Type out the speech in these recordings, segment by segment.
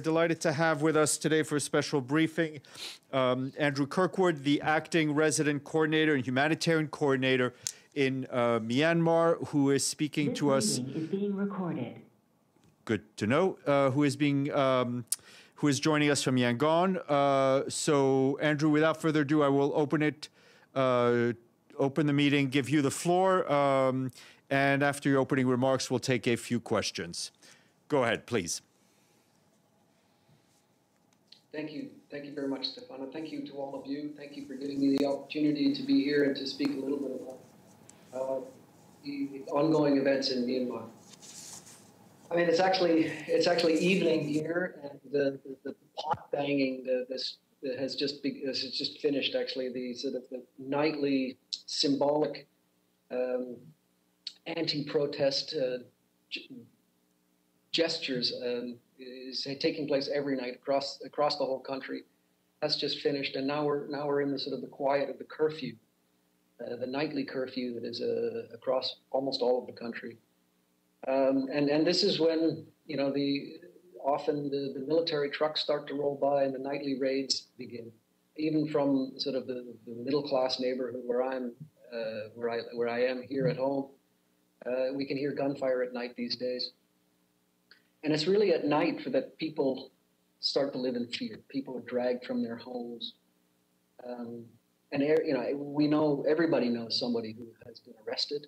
Delighted to have with us today for a special briefing Andrew Kirkwood, the acting resident coordinator and humanitarian coordinator in Myanmar, who is speaking to us. This meeting is being recorded. Good to know. Who is joining us from Yangon. So, Andrew, without further ado, I will open the meeting, give you the floor, and after your opening remarks, we'll take a few questions. Go ahead, please. Thank you. Thank you very much, Stefano. Thank you to all of you. Thank you for giving me the opportunity to be here and to speak a little bit about the ongoing events in Myanmar. I mean, it's actually evening here, and the pot banging has just finished. Actually, the sort of the nightly symbolic anti-protest gestures is taking place every night across the whole country. That's just finished, and now we're in the sort of the quiet of the curfew, the nightly curfew that is across almost all of the country. And this is when often the military trucks start to roll by and the nightly raids begin. Even from sort of the middle class neighborhood where I am here at home, we can hear gunfire at night these days. And it's really at night that people start to live in fear. People are dragged from their homes. We know, everybody knows somebody who has been arrested.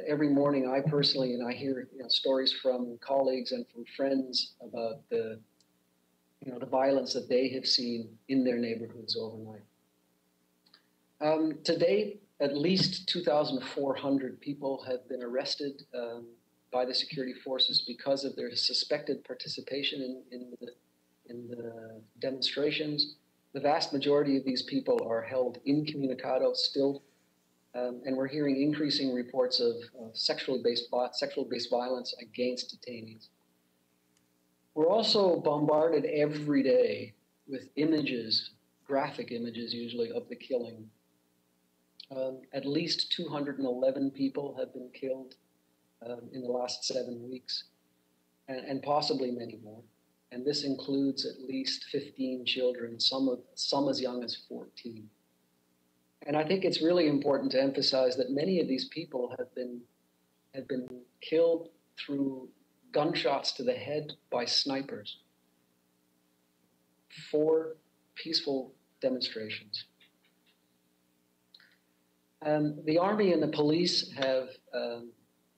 Every morning I hear stories from colleagues and from friends about the violence that they have seen in their neighborhoods overnight. To date, at least 2,400 people have been arrested by the security forces because of their suspected participation in the demonstrations. The vast majority of these people are held incommunicado still, and we're hearing increasing reports of sexually based violence against detainees. We're also bombarded every day with images, graphic images usually, of the killing. At least 211 people have been killed in the last 7 weeks, and possibly many more. And this includes at least 15 children, some as young as 14. And I think it's really important to emphasize that many of these people have been killed through gunshots to the head by snipers for peaceful demonstrations. The army and the police have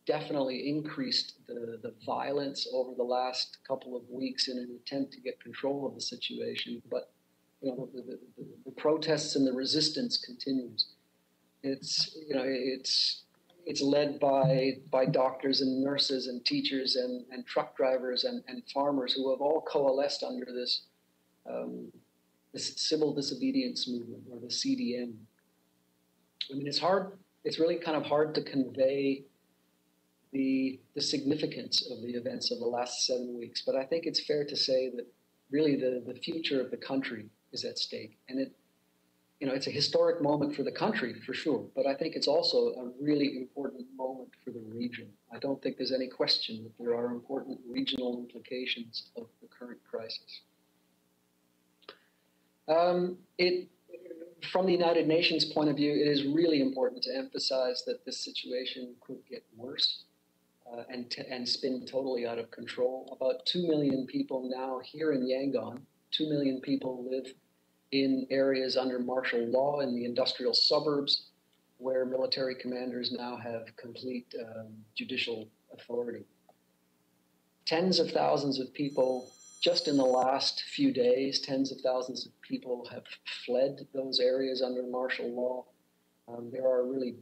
definitely increased the violence over the last couple of weeks in an attempt to get control of the situation. But the protests and the resistance continues. It's led by doctors and nurses and teachers and truck drivers and farmers who have all coalesced under this civil disobedience movement, or the CDM. I mean, it's really kind of hard to convey the significance of the events of the last 7 weeks, but I think it's fair to say that really the future of the country is at stake. And it's a historic moment for the country, for sure, but I think it's also a really important moment for the region. I don't think there's any question that there are important regional implications of the current crisis. From the United Nations point of view, it is really important to emphasize that this situation could get worse and spin totally out of control. About 2 million people now here in Yangon, 2 million people live in areas under martial law in the industrial suburbs, where military commanders now have complete judicial authority. Tens of thousands of people, just in the last few days, tens of thousands of people have fled those areas under martial law. There are really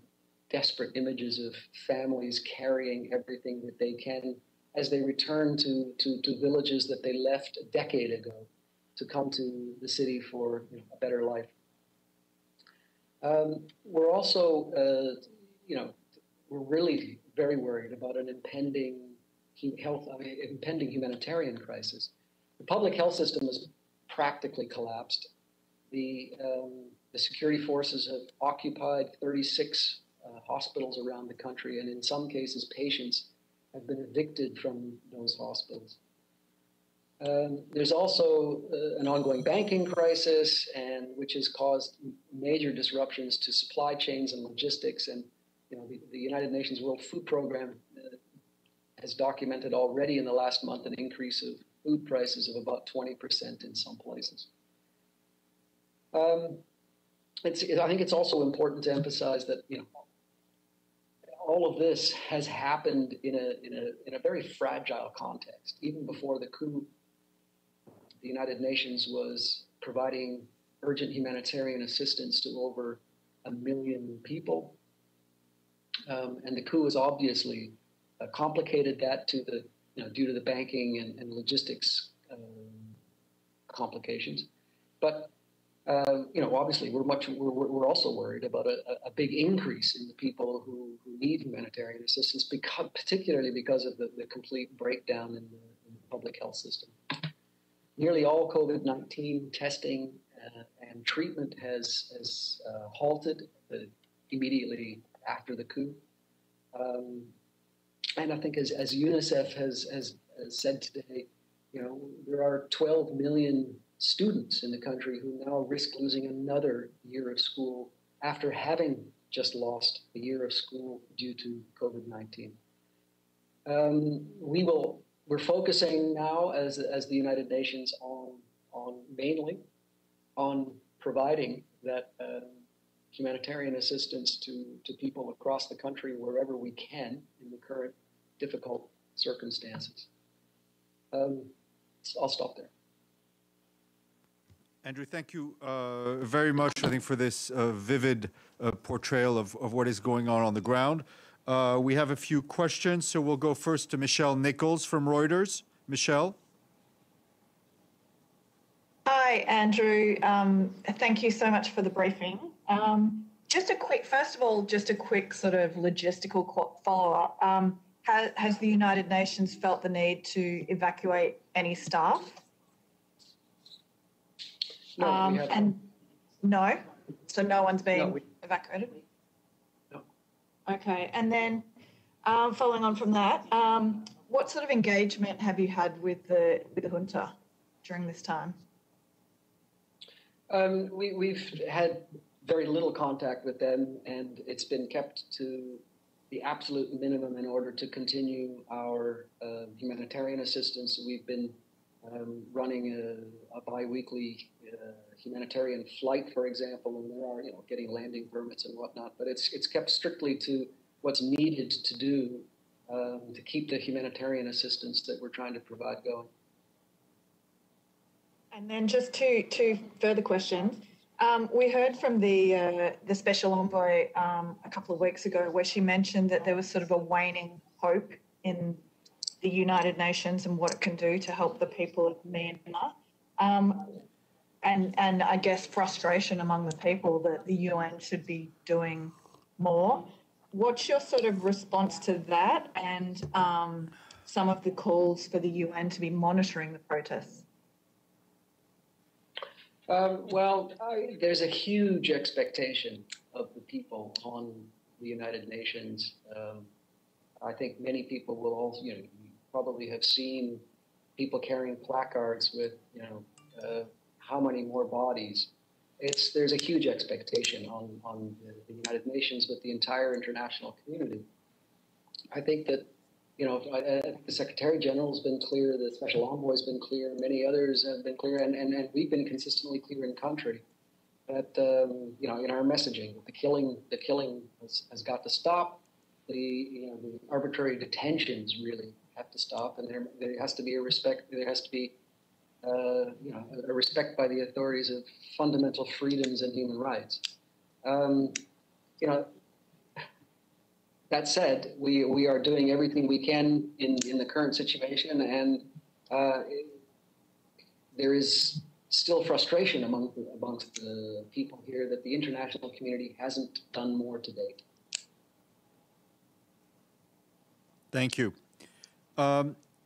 desperate images of families carrying everything that they can as they return to villages that they left a decade ago to come to the city for a better life. We're also, we're really very worried about an impending humanitarian crisis. The public health system has practically collapsed. The security forces have occupied 36 hospitals around the country, and in some cases, patients have been evicted from those hospitals. There's also an ongoing banking crisis, and which has caused major disruptions to supply chains and logistics. And the United Nations World Food Program has documented already in the last month an increase of food prices of about 20% in some places. I think it's also important to emphasize that all of this has happened in a very fragile context. Even before the coup, the United Nations was providing urgent humanitarian assistance to over 1 million people, and the coup has obviously complicated that due to the banking and logistics complications. But obviously, we're also worried about a big increase in the people who need humanitarian assistance, particularly because of the complete breakdown in the public health system. Nearly all COVID-19 testing and treatment has halted immediately after the coup. And I think as UNICEF has said today, there are 12 million students in the country who now risk losing another year of school after having just lost a year of school due to COVID-19. We're focusing now as the United Nations mainly on providing that humanitarian assistance to people across the country wherever we can in the current difficult circumstances. I'll stop there. Andrew, thank you very much, I think, for this vivid portrayal of what is going on the ground. We have a few questions, so we'll go first to Michelle Nichols from Reuters. Michelle? Hi, Andrew. Thank you so much for the briefing. Just a quick sort of logistical follow-up. Has the United Nations felt the need to evacuate any staff? No, we haven't. No? So no one's being evacuated? No. Okay, and then following on from that, what sort of engagement have you had with the junta during this time? We've had very little contact with them, and it's been kept to the absolute minimum in order to continue our humanitarian assistance. We've been running a bi-weekly humanitarian flight, for example, and there are getting landing permits and whatnot. But it's kept strictly to what's needed to do to keep the humanitarian assistance that we're trying to provide going. And then just two further questions. We heard from the special envoy a couple of weeks ago where she mentioned that there was sort of a waning hope in the United Nations and what it can do to help the people of Myanmar. And I guess frustration among the people that the UN should be doing more. What's your sort of response to that and some of the calls for the UN to be monitoring the protests? There's a huge expectation of the people on the United Nations. I think many people will also, you probably have seen people carrying placards with, how many more bodies. There's a huge expectation on the United Nations, but the entire international community. I think that, the Secretary General has been clear, the Special Envoy has been clear, many others have been clear, and we've been consistently clear in country that, in our messaging, the killing has got to stop. The arbitrary detentions really have to stop, and there has to be a respect. There has to be a respect by the authorities of fundamental freedoms and human rights. That said, we are doing everything we can in the current situation, and there is still frustration amongst the people here that the international community hasn't done more to date. Thank you.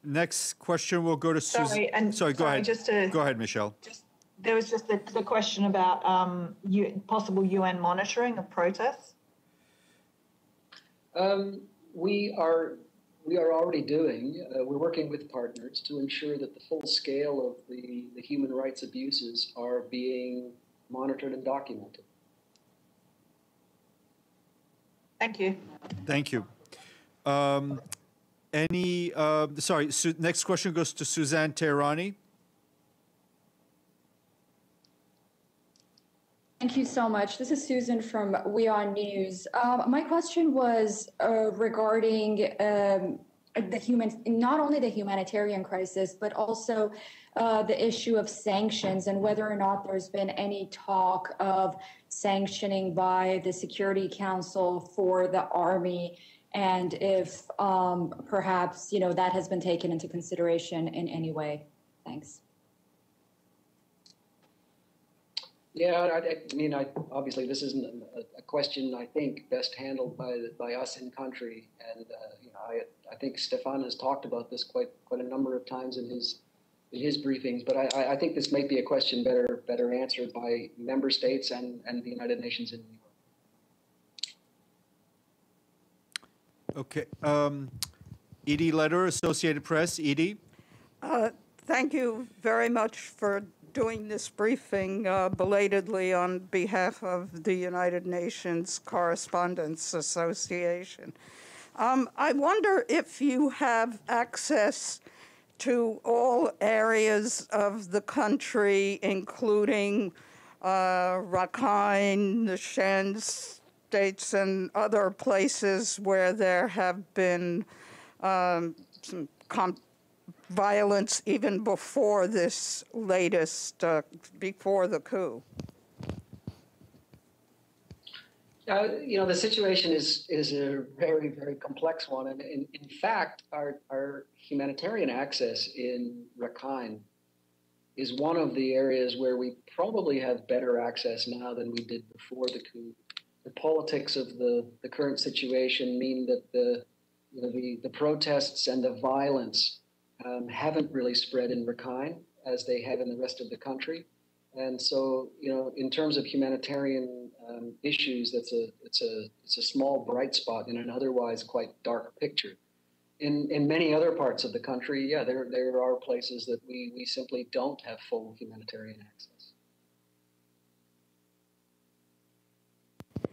Next question will go to Susan. Sorry, go ahead. Go ahead, Michelle. There was just the question about possible UN monitoring of protests. We we are already doing. We're working with partners to ensure that the full scale of the human rights abuses are being monitored and documented. Thank you. Thank you. Next question goes to Suzanne Teherani. Thank you so much. This is Susan from We Are News. My question was regarding not only the humanitarian crisis, but also the issue of sanctions and whether or not there's been any talk of sanctioning by the Security Council for the army, and if perhaps that has been taken into consideration in any way. Thanks. Yeah, I mean, obviously this isn't a question I think best handled by us in country, and I think Stefan has talked about this quite a number of times in his briefings. But I think this might be a question better answered by member states and the United Nations in New York. Okay, Edie Leder, Associated Press. Edie. Thank you very much for doing this briefing belatedly on behalf of the United Nations Correspondents Association. I wonder if you have access to all areas of the country, including Rakhine, the Shan states, and other places where there have been some violence even before this latest, before the coup. The situation is a very, very complex one. And in fact, our humanitarian access in Rakhine is one of the areas where we probably have better access now than we did before the coup. The politics of the current situation mean that the protests and the violence haven't really spread in Rakhine as they have in the rest of the country. And so, in terms of humanitarian issues, it's a small bright spot in an otherwise quite dark picture. In many other parts of the country, yeah, there are places that we simply don't have full humanitarian access.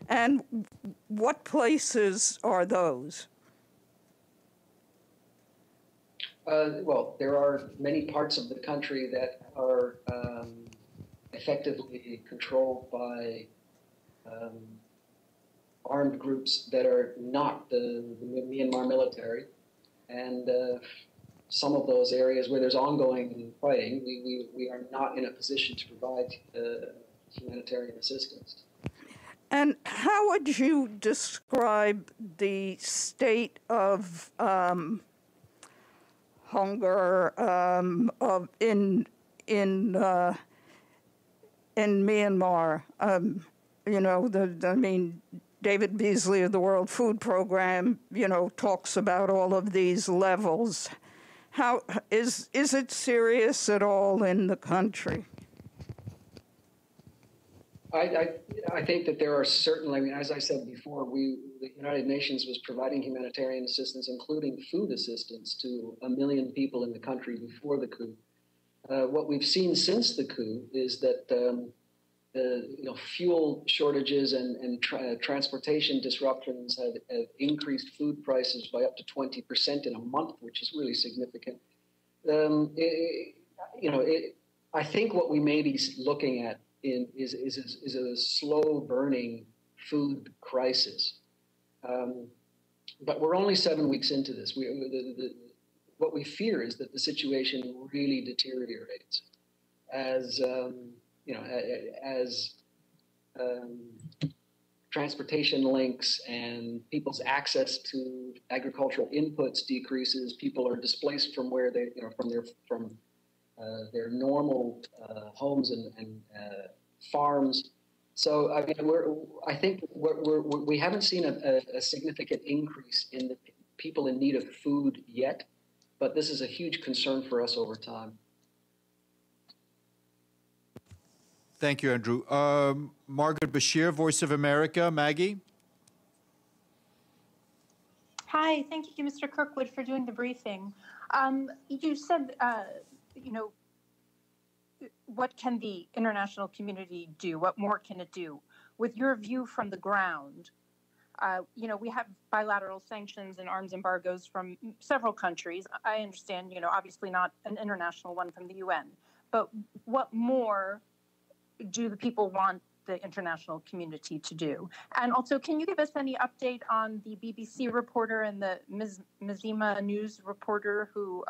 And what places are those? Well, there are many parts of the country that are effectively controlled by armed groups that are not the Myanmar military. And some of those areas where there's ongoing fighting, we are not in a position to provide humanitarian assistance. And how would you describe the state of hunger in Myanmar? David Beasley of the World Food Program, talks about all of these levels. How is it serious at all in the country? I think that there are certainly, as I said before, the United Nations was providing humanitarian assistance, including food assistance, to 1 million people in the country before the coup. What we've seen since the coup is that fuel shortages and transportation disruptions have increased food prices by up to 20% in a month, which is really significant. I think what we may be looking at is a slow burning food crisis. But we're only 7 weeks into this. What we fear is that the situation really deteriorates as transportation links and people's access to agricultural inputs decreases. People are displaced from where they, from their normal homes and farms. So I think we haven't seen a significant increase in the people in need of food yet, but this is a huge concern for us over time. Thank you, Andrew. Margaret Bashir, Voice of America. Maggie? Hi, thank you, Mr. Kirkwood, for doing the briefing. You said, you know, what can the international community do? What more can it do? With your view from the ground, you know, we have bilateral sanctions and arms embargoes from several countries. I understand, you know, obviously not an international one from the UN, but what more do the people want the international community to do? And also, can you give us any update on the BBC reporter and the Mzima News reporter who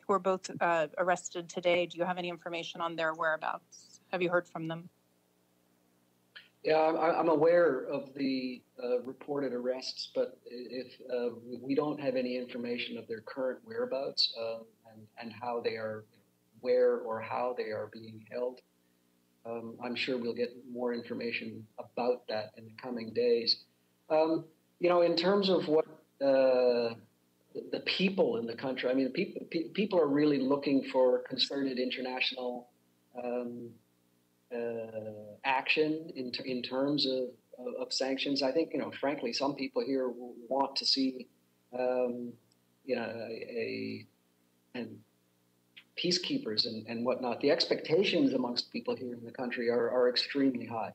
were both arrested today? Do you have any information on their whereabouts? Have you heard from them? Yeah, I'm aware of the reported arrests, but if we don't have any information of their current whereabouts and how they are, where or how they are being held. I'm sure we'll get more information about that in the coming days. You know, in terms of what the people in the country, I mean, people are really looking for concerted international action in terms of sanctions. I think, you know, frankly, some people here want to see, you know, and peacekeepers and whatnot. The expectations amongst people here in the country are extremely high.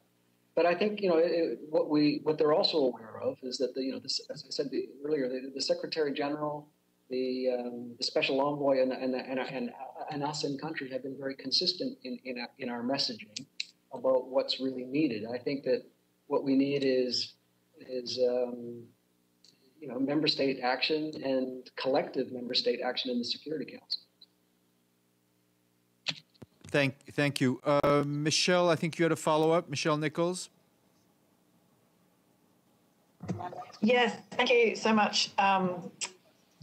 But I think, you know, what they're also aware of is that you know, as I said earlier, the Secretary General, the Special Envoy, and us in country have been very consistent in our messaging about what's really needed. I think that what we need is you know, member state action and collective member state action in the Security Council. Thank you. Michelle, I think you had a follow-up. Michelle Nichols. Yes, thank you so much,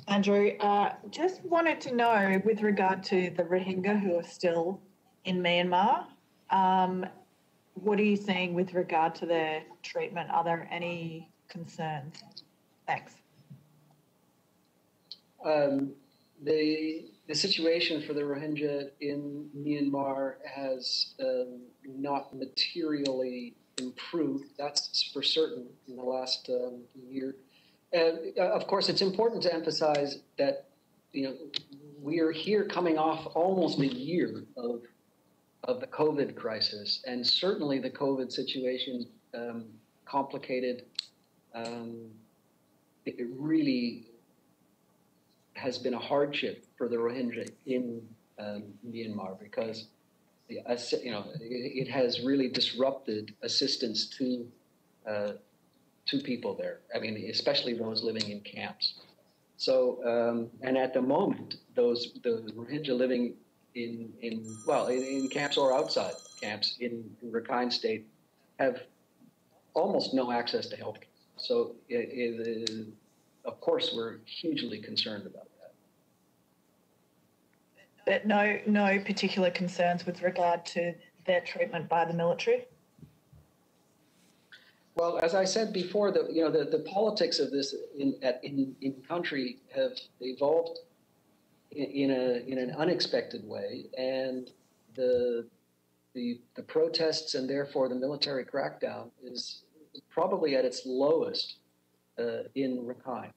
Andrew. Just wanted to know, with regard to the Rohingya who are still in Myanmar, what are you seeing with regard to their treatment? Are there any concerns? Thanks. The situation for the Rohingya in Myanmar has not materially improved. That's for certain in the last year. And of course, it's important to emphasize that, you know, we are here coming off almost a year of the COVID crisis, and certainly the COVID situation complicated. It really has been a hardship for the Rohingya in Myanmar because, you know, it has really disrupted assistance to people there. I mean, especially those living in camps. So, and at the moment, the Rohingya living in camps or outside camps in Rakhine State have almost no access to health care. So, of course, we're hugely concerned about that. But no particular concerns with regard to their treatment by the military? Well, as I said before, the politics of this in country have evolved in an unexpected way, and the protests and therefore the military crackdown is probably at its lowest in Rakhine,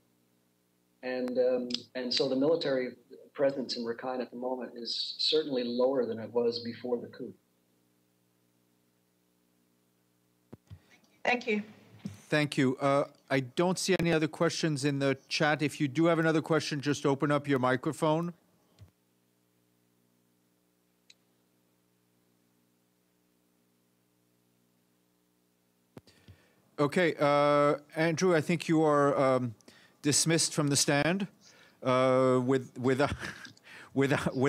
and so the military presence in Rakhine at the moment is certainly lower than it was before the coup. Thank you. Thank you. I don't see any other questions in the chat. If you do have another question, just open up your microphone. Okay, Andrew, I think you are dismissed from the stand with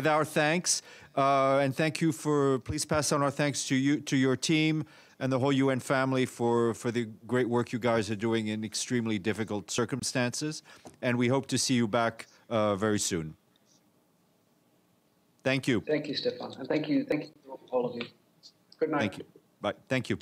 our thanks, and thank you for. Please pass on our thanks to you, to your team, and the whole UN family for the great work you guys are doing in extremely difficult circumstances. And we hope to see you back very soon. Thank you. Thank you, Stefan, and thank you all of you. Good night. Thank you. Bye. Thank you.